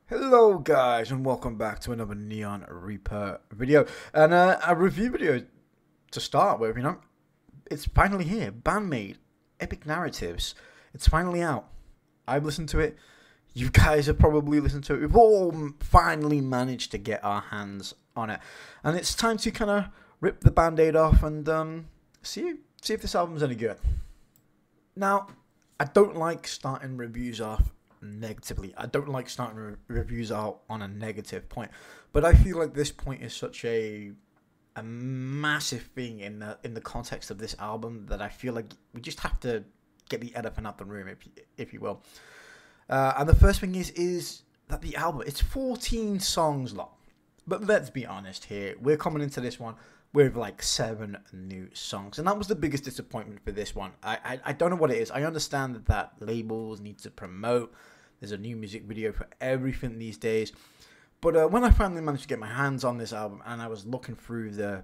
Hello guys and welcome back to another Neon Reaper video and a review video to start with. It's finally here. Band-Maid Epic Narratives. It's finally out. I've listened to it. You guys have probably listened to it. We've all finally managed to get our hands on it, and it's time to kind of rip the band-aid off and see if this album's any good. Now, I don't like starting reviews off negatively. I don't like starting reviews out on a negative point, but I feel like this point is such a massive thing in the context of this album that I feel like we just have to get the elephant out the room, if you will. And the first thing is that the album, it's 14 songs long, but let's be honest here, we're coming into this one with like 7 new songs, and that was the biggest disappointment for this one. I don't know what it is. I understand that labels need to promote. There's a new music video for everything these days, but when I finally managed to get my hands on this album and I was looking through the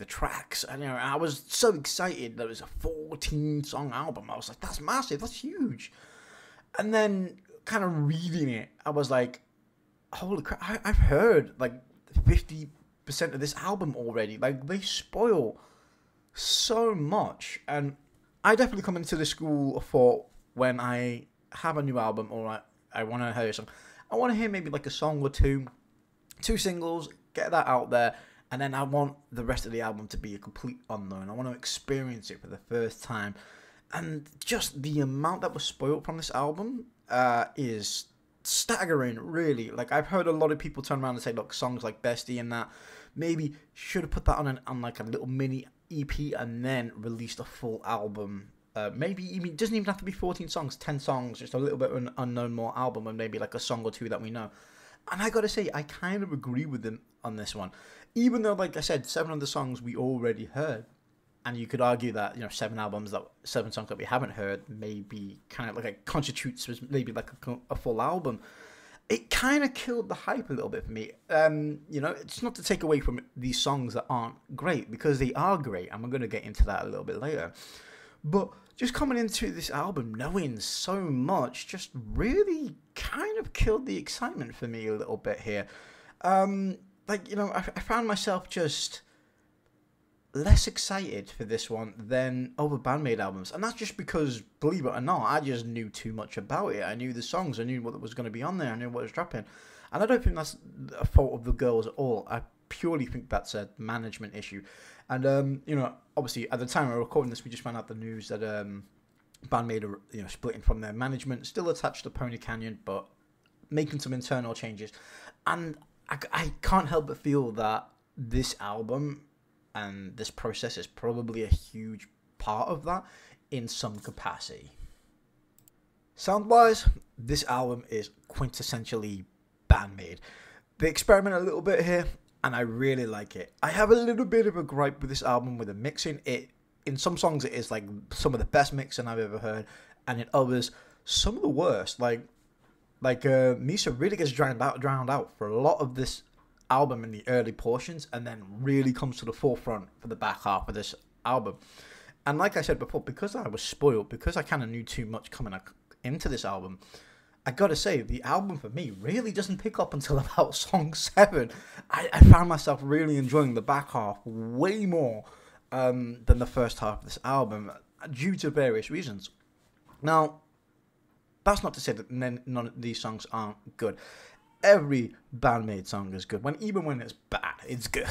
tracks, and I was so excited that it was a 14 song album. I was like, that's massive, that's huge. And then kind of reading it, I was like, holy crap, I've heard like 50% of this album already. Like, they spoil so much. And I definitely come into the school of thought when I have a new album or I want to hear a song, I want to hear maybe like a song or two singles, get that out there, and then I want the rest of the album to be a complete unknown. I want to experience it for the first time. And just the amount that was spoiled from this album is staggering, really. Like, I've heard a lot of people turn around and say, look, songs like Bestie and that, maybe should have put that on like a little mini EP and then released a full album. Maybe even, it doesn't even have to be 14 songs, 10 songs, just a little bit of an unknown more album, and maybe like a song or two that we know. And I gotta say, I kind of agree with them on this one, even though, like I said, 7 of the songs we already heard. And you could argue that 7 songs that we haven't heard maybe kind of like it constitutes maybe like a full album. It kind of killed the hype a little bit for me. It's not to take away from these songs that aren't great, because they are great, and we're going to get into that a little bit later. But just coming into this album knowing so much just really kind of killed the excitement for me a little bit here. I found myself just less excited for this one than other Band-Maid albums, and that's just because, believe it or not, I just knew too much about it. I knew the songs, I knew what was going to be on there, I knew what was dropping, and I don't think that's a fault of the girls at all. I purely think that's a management issue. And obviously at the time we're recording this, we just found out the news that Band-Maid are splitting from their management, still attached to Pony Canyon, but making some internal changes. And I can't help but feel that this album and this process is probably a huge part of that in some capacity. Sound-wise, this album is quintessentially Band-Maid. They experiment a little bit here, and I really like it. I have a little bit of a gripe with this album with the mixing. In some songs it is like some of the best mixing I've ever heard, and in others some of the worst. Like Misa really gets drowned out for a lot of this album in the early portions, and then really comes to the forefront for the back half of this album. And like I said before, because I was spoiled, because I kind of knew too much coming into this album, I gotta say, the album for me really doesn't pick up until about song 7. I found myself really enjoying the back half way more than the first half of this album, due to various reasons. Now, that's not to say that none of these songs aren't good. Every Band-Maid song is good. Even when it's bad, it's good.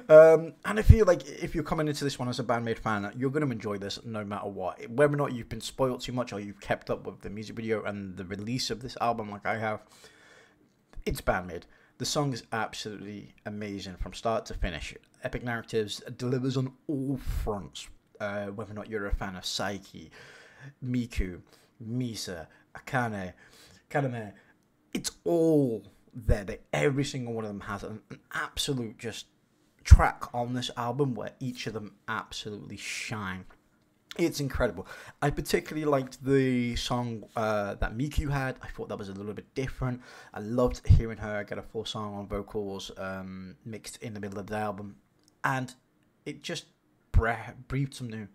And I feel like if you're coming into this one as a Band-Maid fan, you're going to enjoy this no matter what. Whether or not you've been spoiled too much or you've kept up with the music video and the release of this album like I have, it's Band-Maid. The song is absolutely amazing from start to finish. Epic Narratives delivers on all fronts. Whether or not you're a fan of Psyche, Miku, Misa, Akane, Kaname, it's all there. Every single one of them has an absolute just track on this album where each of them absolutely shine. It's incredible. I particularly liked the song that Miku had. I thought that was a little bit different. I loved hearing her get a full song on vocals mixed in the middle of the album, and it just breathed some new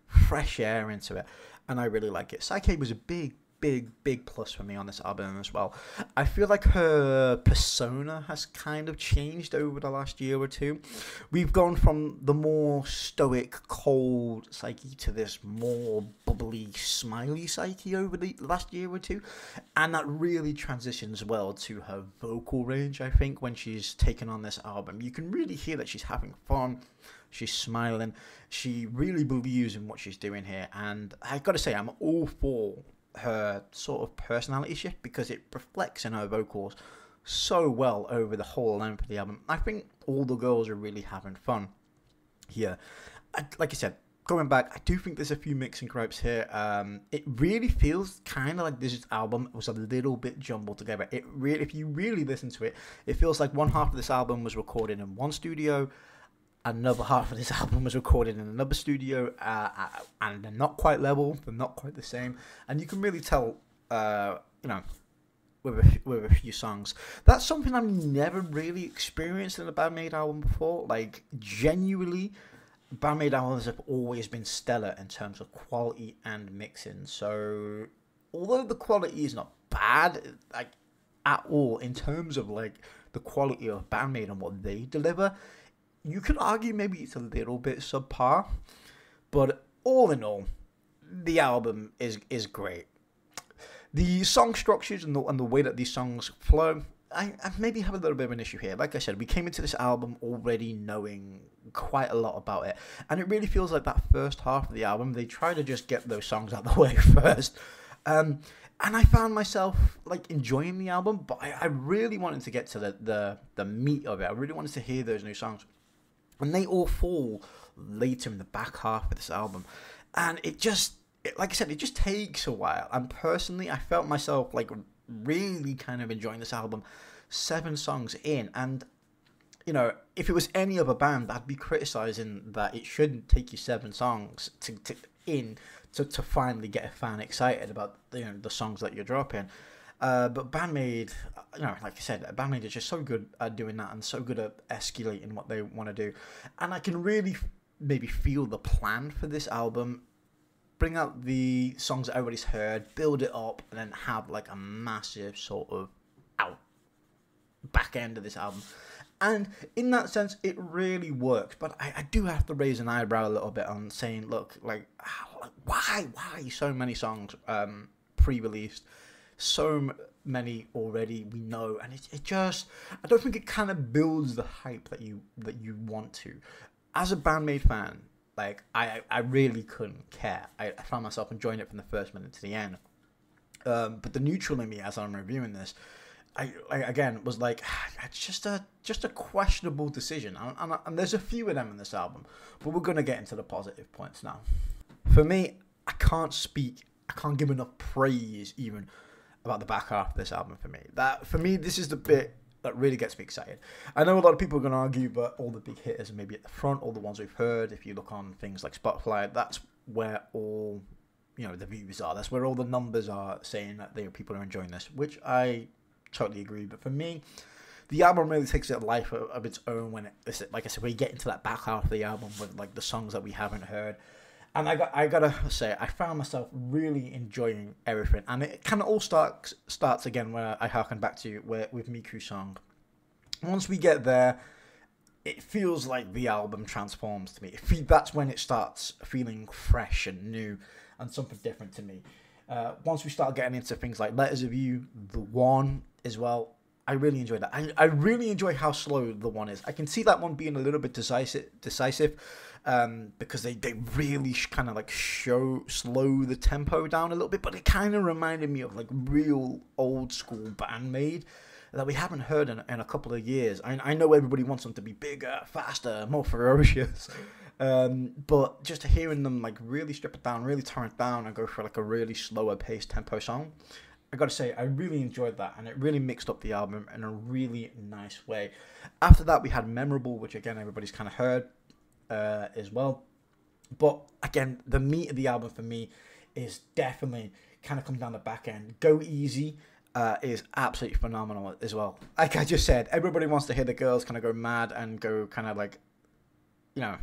fresh air into it, and I really like it. Psyche was a big big plus for me on this album as well. I feel like her persona has kind of changed over the last year or two. We've gone from the more stoic, cold Psyche to this more bubbly, smiley Psyche over the last year or two, and that really transitions well to her vocal range. I think when she's taken on this album, you can really hear that she's having fun. She's smiling. She really believes in what she's doing here, and I gotta say, I'm all for her sort of personality shift because it reflects in her vocals so well over the whole length of the album. I think all the girls are really having fun here. Like I said, going back, I do think there's a few mixing gripes here. It really feels kind of like this album was a little bit jumbled together. If you really listen to it, it feels like one half of this album was recorded in one studio, another half of this album was recorded in another studio, and they're not quite level, they're not quite the same, and you can really tell, with a few songs. That's something I've never really experienced in a Band-Maid album before. Like, genuinely, Band-Maid albums have always been stellar in terms of quality and mixing. So, although the quality is not bad, like, at all, in terms of, like, the quality of Band-Maid and what they deliver, you could argue maybe it's a little bit subpar, but all in all, the album is great. The song structures and the way that these songs flow, I maybe have a little bit of an issue here. Like I said, we came into this album already knowing quite a lot about it, and it really feels like that first half of the album, they try to just get those songs out of the way first. And I found myself like enjoying the album, but I really wanted to get to the meat of it. I really wanted to hear those new songs. And they all fall later in the back half of this album. And like I said, it just takes a while. And personally, I felt myself like really kind of enjoying this album 7 songs in. And, you know, if it was any other band, I'd be criticizing that it shouldn't take you 7 songs to finally get a fan excited about, you know, the songs that you're dropping. But Band-Maid, you know, like I said, Band-Maid is just so good at doing that and so good at escalating what they want to do. And I can really maybe feel the plan for this album. Bring out the songs that everybody's heard, build it up, and then have like a massive sort of back end of this album. And in that sense, it really works. But I do have to raise an eyebrow a little bit on saying, look, like, why so many songs pre-released? So many already we know, and it just, I don't think it kind of builds the hype that you want to. As a Band-Maid fan, like I really couldn't care. I found myself enjoying it from the first minute to the end. But the neutral in me, as I'm reviewing this, I again was like, it's just a questionable decision, and there's a few of them in this album, but we're gonna get into the positive points now. For me, I can't give enough praise even about the back half of this album. For me, this is the bit that really gets me excited. I know a lot of people are going to argue, but all the big hitters are maybe at the front, all the ones we've heard. If you look on things like Spotify, that's where all, you know, the views are. That's where all the numbers are saying that people are enjoying this, which I totally agree. But for me, the album really takes a life of its own when like I said, we get into that back half of the album with like the songs that we haven't heard. And I gotta say, I found myself really enjoying everything, and it kind of all starts again where I harken back to with Miku's song. Once we get there, it feels like the album transforms to me. That's when it starts feeling fresh and new and something different to me. Once we start getting into things like Letters of You, The One as well, I really enjoy that. I really enjoy how slow The One is. I can see that one being a little bit decisive. Because they really kind of like slow the tempo down a little bit, but it kind of reminded me of like real old school Band-Maid that we haven't heard in a couple of years. I know everybody wants them to be bigger, faster, more ferocious, but just hearing them like really strip it down, really tone it down, and go for like a really slower paced tempo song, I gotta say, I really enjoyed that, and it really mixed up the album in a really nice way. After that, we had Memorable, which again everybody's kind of heard as well. But again, the meat of the album for me is definitely kind of come down the back end. Go Easy is absolutely phenomenal as well. Like I just said, everybody wants to hear the girls kind of go mad and go kind of like, you know,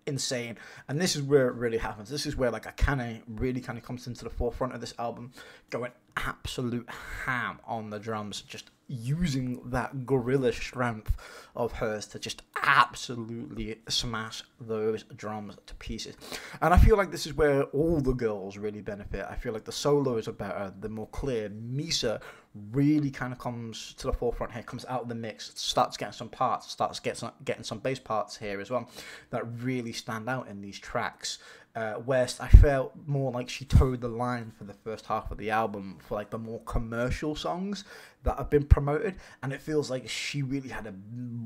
insane. And this is where it really happens. This is where like Akane really kind of comes into the forefront of this album, going absolute ham on the drums, just using that gorilla strength of hers to just absolutely smash those drums to pieces. And I feel like this is where all the girls really benefit. I feel like the solos are better, they're more clear. Misa really kind of comes to the forefront here, comes out of the mix, starts getting some parts, starts getting some bass parts here as well that really stand out in these tracks. Whereas I felt more like she towed the line for the first half of the album for like the more commercial songs that have been promoted, and it feels like she really had a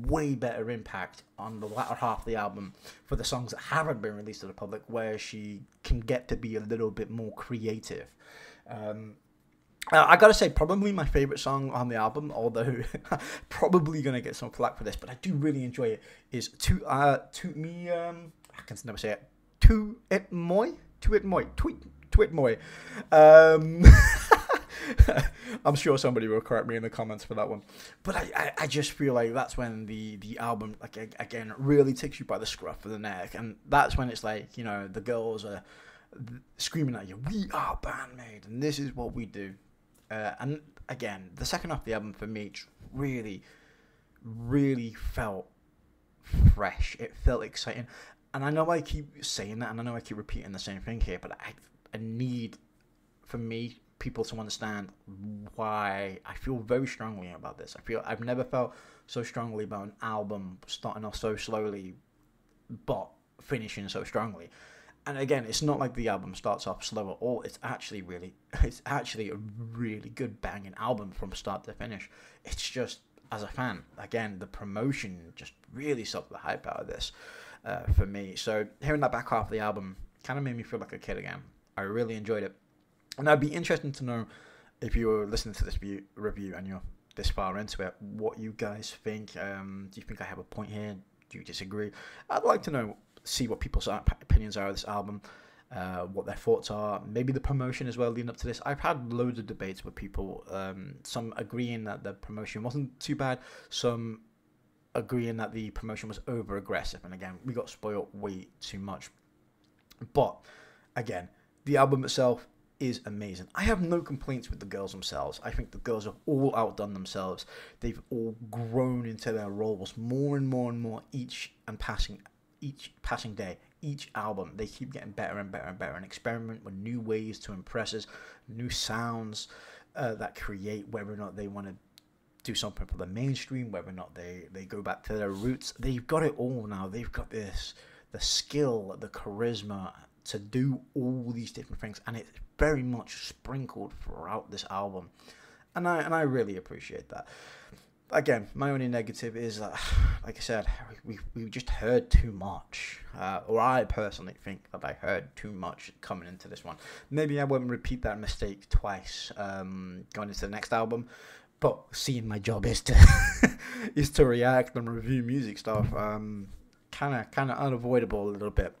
way better impact on the latter half of the album for the songs that haven't been released to the public, where she can get to be a little bit more creative. I gotta say, probably my favorite song on the album, although probably gonna get some flack for this, but I do really enjoy it, is I can never say it. Tweet Moi. I'm sure somebody will correct me in the comments for that one, but I just feel like that's when the album, like, again, really takes you by the scruff of the neck, and that's when it's like, you know, the girls are screaming at you, "We are Band-Maid, and this is what we do." And again, the second half of the album for me really, really felt fresh. It felt exciting. And I know I keep saying that, and I know I keep repeating the same thing here, but I need, for me, people to understand why I feel very strongly about this. I've never felt so strongly about an album starting off so slowly, but finishing so strongly. And again, it's not like the album starts off slow at all. It's actually a really good banging album from start to finish. It's just, as a fan, again, the promotion just really sucked the hype out of this. For me. So hearing that back half of the album kind of made me feel like a kid again. I really enjoyed it. And I'd be interested to know, if you're listening to this review and you're this far into it, what you guys think. Do you think I have a point here? Do you disagree? I'd like to know, see what people's opinions are of this album, what their thoughts are, maybe the promotion as well leading up to this. I've had loads of debates with people, some agreeing that the promotion wasn't too bad, some agreeing that the promotion was over aggressive, and again, we got spoiled way too much. But again, the album itself is amazing. I have no complaints with the girls themselves. I think the girls have all outdone themselves. They've all grown into their roles more and more and more each passing day, each album. They keep getting better and better and better, and experiment with new ways to impress us, new sounds that create, whether or not they want to do something for the mainstream, whether or not they go back to their roots. They've got it all now. They've got the skill, the charisma to do all these different things, and it's very much sprinkled throughout this album, and I really appreciate that. Again, my only negative is that, like I said, we just heard too much, or I personally think that I heard too much coming into this one. Maybe I won't repeat that mistake twice going into the next album. But seeing my job is to react and review music stuff, kind of unavoidable a little bit.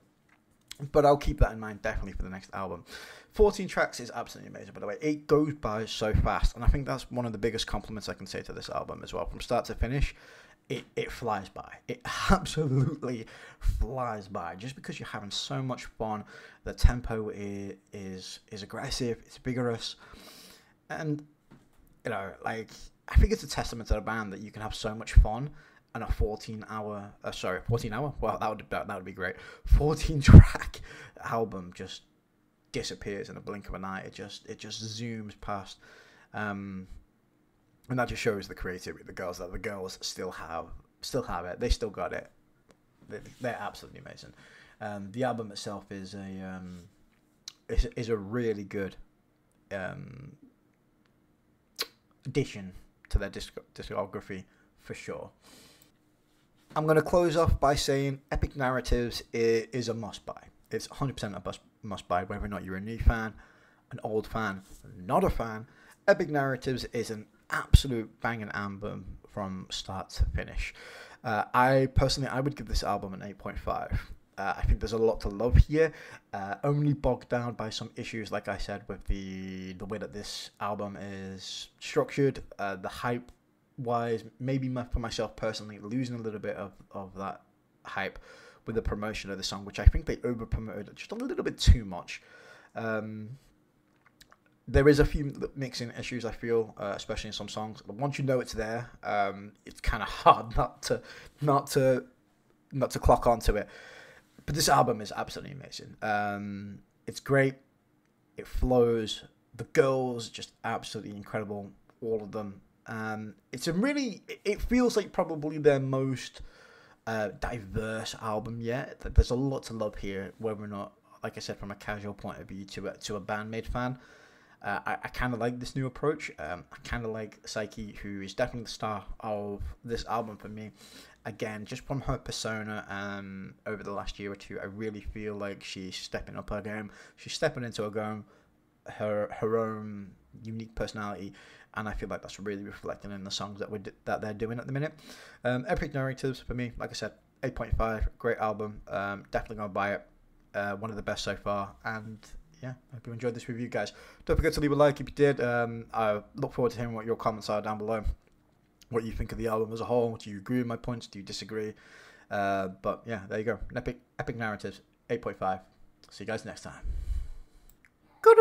But I'll keep that in mind definitely for the next album. 14 tracks is absolutely amazing, by the way. It goes by so fast, and I think that's one of the biggest compliments I can say to this album as well. From start to finish, it flies by. It absolutely flies by. Just because you're having so much fun, the tempo is aggressive, it's vigorous, and you know, like, I think it's a testament to the band that you can have so much fun and a 14 hour? Well, that would be great. 14-track album just disappears in a blink of an eye. It just zooms past, and that just shows the creativity of the girls. That the girls still have it. They still got it. They're absolutely amazing. The album itself is a really good addition to their discography for sure. I'm going to close off by saying Epic Narratives is a must buy. It's 100% a must buy, whether or not you're a new fan, an old fan, not a fan. Epic Narratives is an absolute banging album from start to finish. I would give this album an 8.5. I think there's a lot to love here, only bogged down by some issues, like I said, with the way that this album is structured, the hype-wise, maybe for myself personally, losing a little bit of that hype with the promotion of the song, which I think they over promoted just a little bit too much. There is a few mixing issues, I feel, especially in some songs. But once you know it's there, it's kind of hard not to clock onto it. But this album is absolutely amazing. It's great. It flows. The girls just absolutely incredible, all of them. It's a really. It feels like probably their most diverse album yet. There's a lot to love here, whether or not, like I said, from a casual point of view to a Band-Maid fan. I kind of like this new approach. I kind of like Psyche, who is definitely the star of this album for me. Again, just from her persona over the last year or two, I really feel like she's stepping up her game. She's stepping into her own unique personality, and I feel like that's really reflected in the songs that they're doing at the minute. Epic Narratives, for me, like I said, 8.5, great album. Definitely gonna buy it. One of the best so far, and yeah, I hope you enjoyed this review, guys. Don't forget to leave a like if you did. I look forward to hearing what your comments are down below. What you think of the album as a whole. Do you agree with my points? Do you disagree? But yeah, there you go. Epic Narratives, 8.5. See you guys next time. Good.